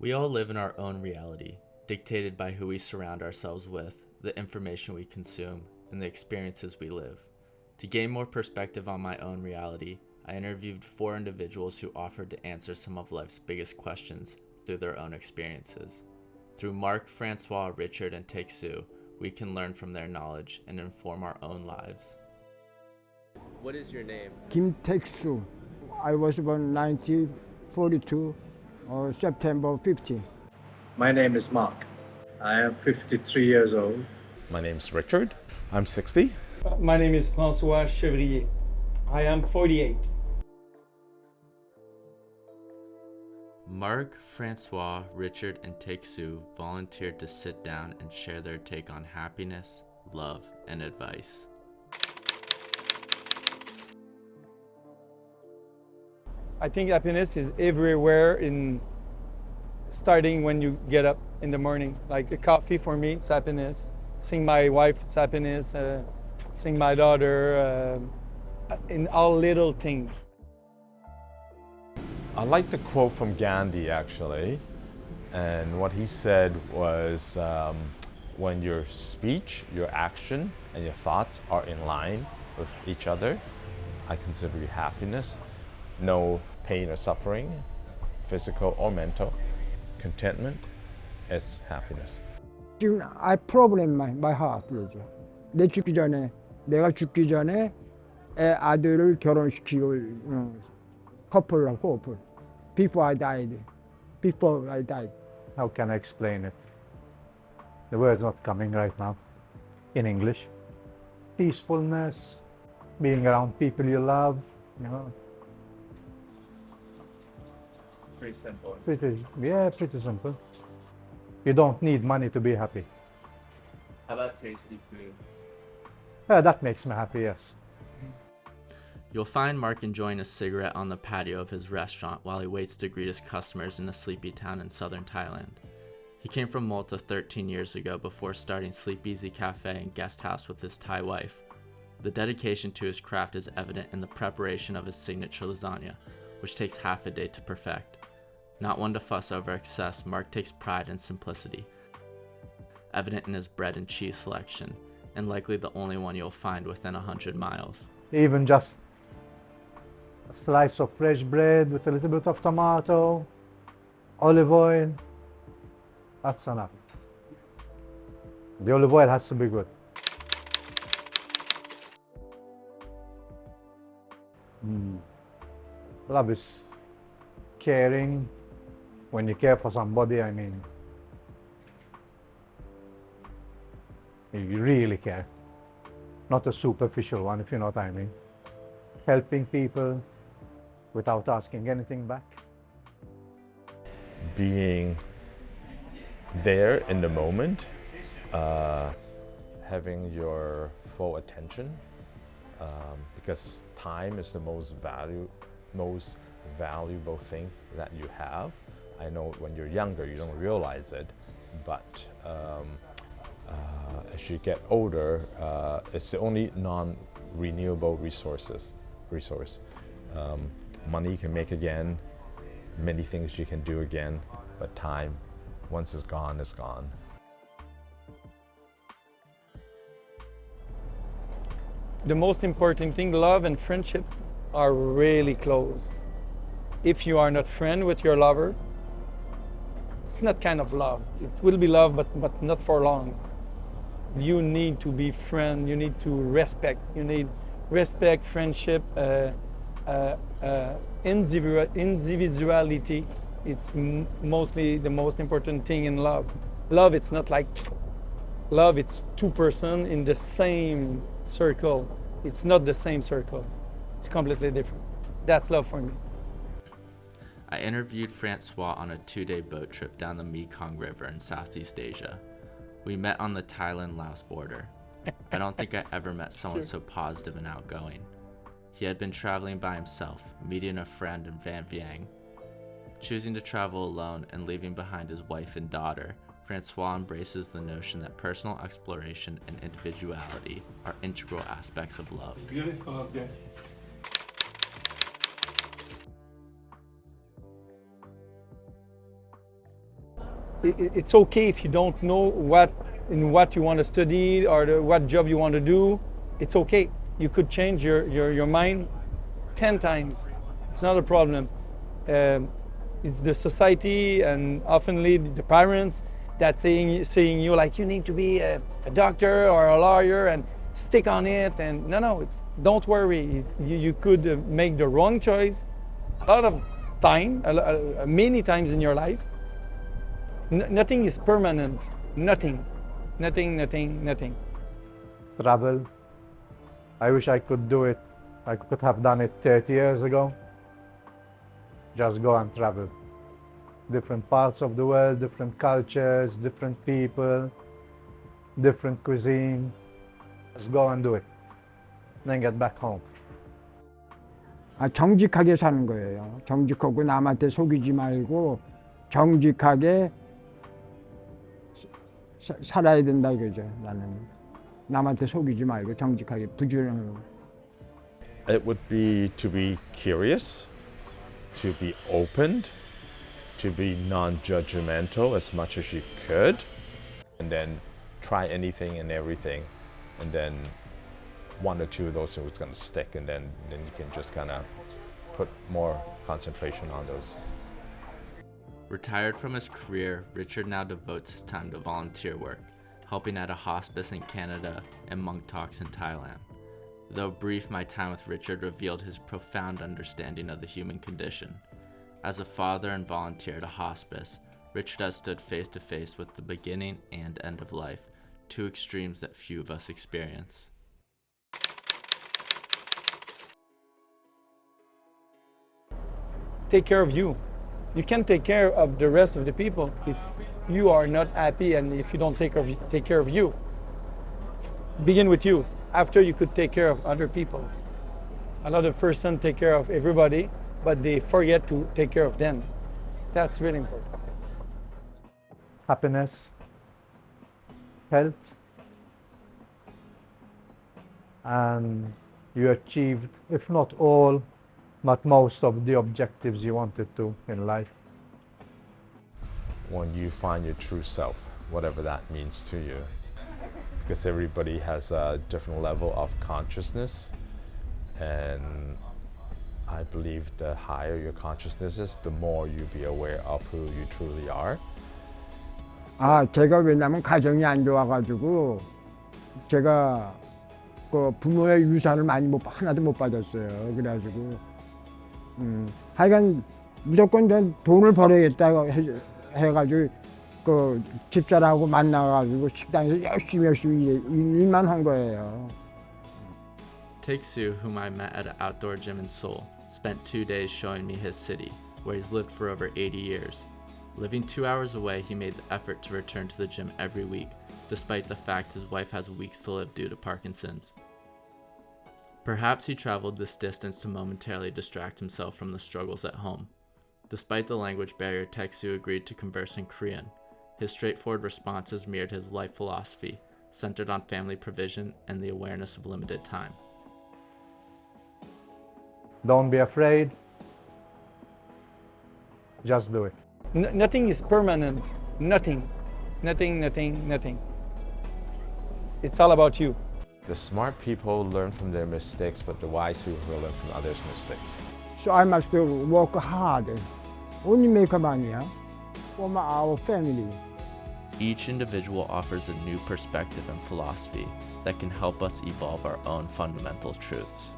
We all live in our own reality, dictated by who we surround ourselves with, the information we consume, and the experiences we live. To gain more perspective on my own reality, I interviewed 4 individuals who offered to answer some of life's biggest questions through their own experiences. Through Mark, Francois, Richard, and Take-Soo, we can learn from their knowledge and inform our own lives. What is your name? Kim Taek-soo. I was born 1942, September 15. My name is Mark. I am 53 years old. My name's Richard. I'm 60. My name is François Chevrier. I am 48. Mark, Francois, Richard, and Take-Soo volunteered to sit down and share their take on happiness, love, and advice. I think happiness is everywhere, starting when you get up in the morning. Like a coffee for me, it's happiness. Seeing my wife, it's happiness. Seeing my daughter, in all little things. I like the quote from Gandhi actually, and what he said was when your speech, your action, and your thoughts are in line with each other, I consider you happiness. No pain or suffering, physical or mental. Contentment is happiness. 지금 I problem my heart 그러죠. 내가 죽기 전에 애 아들을 결혼시킬 커플하고 커플. Before I died. How can I explain it? The word's not coming right now. In English. Peacefulness, being around people you love, Pretty simple. Pretty simple. You don't need money to be happy. How about tasty food? That makes me happy, yes. You'll find Mark enjoying a cigarette on the patio of his restaurant while he waits to greet his customers in a sleepy town in southern Thailand. He came from Malta 13 years ago before starting Sleep Easy Cafe and Guest House with his Thai wife. The dedication to his craft is evident in the preparation of his signature lasagna, which takes half a day to perfect. Not one to fuss over excess, Mark takes pride in simplicity, evident in his bread and cheese selection, and likely the only one you'll find within 100 miles. Even just a slice of fresh bread with a little bit of tomato, olive oil, that's enough. The olive oil has to be good. Love is caring. When you care for somebody, I mean, you really care. Not a superficial one, if you know what I mean. Helping people without asking anything back. Being there in the moment, having your full attention, because time is the most valuable thing that you have. I know when you're younger you don't realize it, but as you get older, it's the only non-renewable resource. Money you can make again, many things you can do again, but time, once it's gone, it's gone. The most important thing, love and friendship are really close. If you are not friend with your lover, it's not kind of love. It will be love, but not for long. You need to be friend. You need to respect. You need respect, friendship, individuality. It's mostly the most important thing in love. Love, it's not like love. It's 2 persons in the same circle. It's not the same circle. It's completely different. That's love for me. I interviewed Francois on a 2-day boat trip down the Mekong River in Southeast Asia. We met on the Thailand-Laos border. I don't think I ever met someone so positive and outgoing. He had been traveling by himself, meeting a friend in Van Vieng. Choosing to travel alone and leaving behind his wife and daughter, Francois embraces the notion that personal exploration and individuality are integral aspects of love. It's beautiful up there. It's okay if you don't know what you want to study or what job you want to do. It's okay. You could change your mind 10 times. It's not a problem. It's the society and oftenly the parents that saying you like you need to be a doctor or a lawyer and stick on it. And no, don't worry. You could make the wrong choice a lot of time, many times in your life. Nothing is permanent. Nothing. Travel. I wish I could do it. I could have done it 30 years ago. Just go and travel. Different parts of the world, different cultures, different people, different cuisine. Just go and do it. Then get back home. 정직하게 사는 거예요. 정직하고 남한테 속이지 말고 정직하게 살아야 된다 그죠. 나는 남한테 속이지 말고 정직하게 부지런하고. It would be to be curious, to be open, to be non-judgmental as much as you could, and then try anything and everything, and then one or two of those things going to stick, and then you can just kind of put more concentration on those. Retired from his career, Richard now devotes his time to volunteer work, helping at a hospice in Canada and monk talks in Thailand. Though brief, my time with Richard revealed his profound understanding of the human condition. As a father and volunteer at a hospice, Richard has stood face to face with the beginning and end of life, two extremes that few of us experience. Take care of you. You can't take care of the rest of the people if you are not happy and if you don't take care of you. Begin with you. After you could take care of other people. A lot of persons take care of everybody, but they forget to take care of them. That's really important. Happiness, health, and you achieved, if not all, but most of the objectives you wanted to in life. When you find your true self, whatever that means to you, because everybody has a different level of consciousness, and I believe the higher your consciousness is, the more you be aware of who you truly are. 제가 왜냐면 가정이 안 좋아가지고 제가 그 부모의 유산을 하나도 못 받았어요. 그래가지고 하여간 무조건 돈을 벌어야겠다고 해가지고 그 집사람하고 만나가지고 식당에서 열심히 일만 한 거예요. Taek-Soo, whom I met at an outdoor gym in Seoul, spent 2 days showing me his city, where he's lived for over 80 years. Living 2 hours away, he made the effort to return to the gym every week, despite the fact his wife has weeks to live due to Parkinson's. Perhaps he traveled this distance to momentarily distract himself from the struggles at home. Despite the language barrier, Taek-Soo agreed to converse in Korean. His straightforward responses mirrored his life philosophy, centered on family provision and the awareness of limited time. Don't be afraid. Just do it. Nothing is permanent. Nothing. It's all about you. The smart people learn from their mistakes, but the wise people will learn from others' mistakes. So I must work hard. Only make money for our family. Each individual offers a new perspective and philosophy that can help us evolve our own fundamental truths.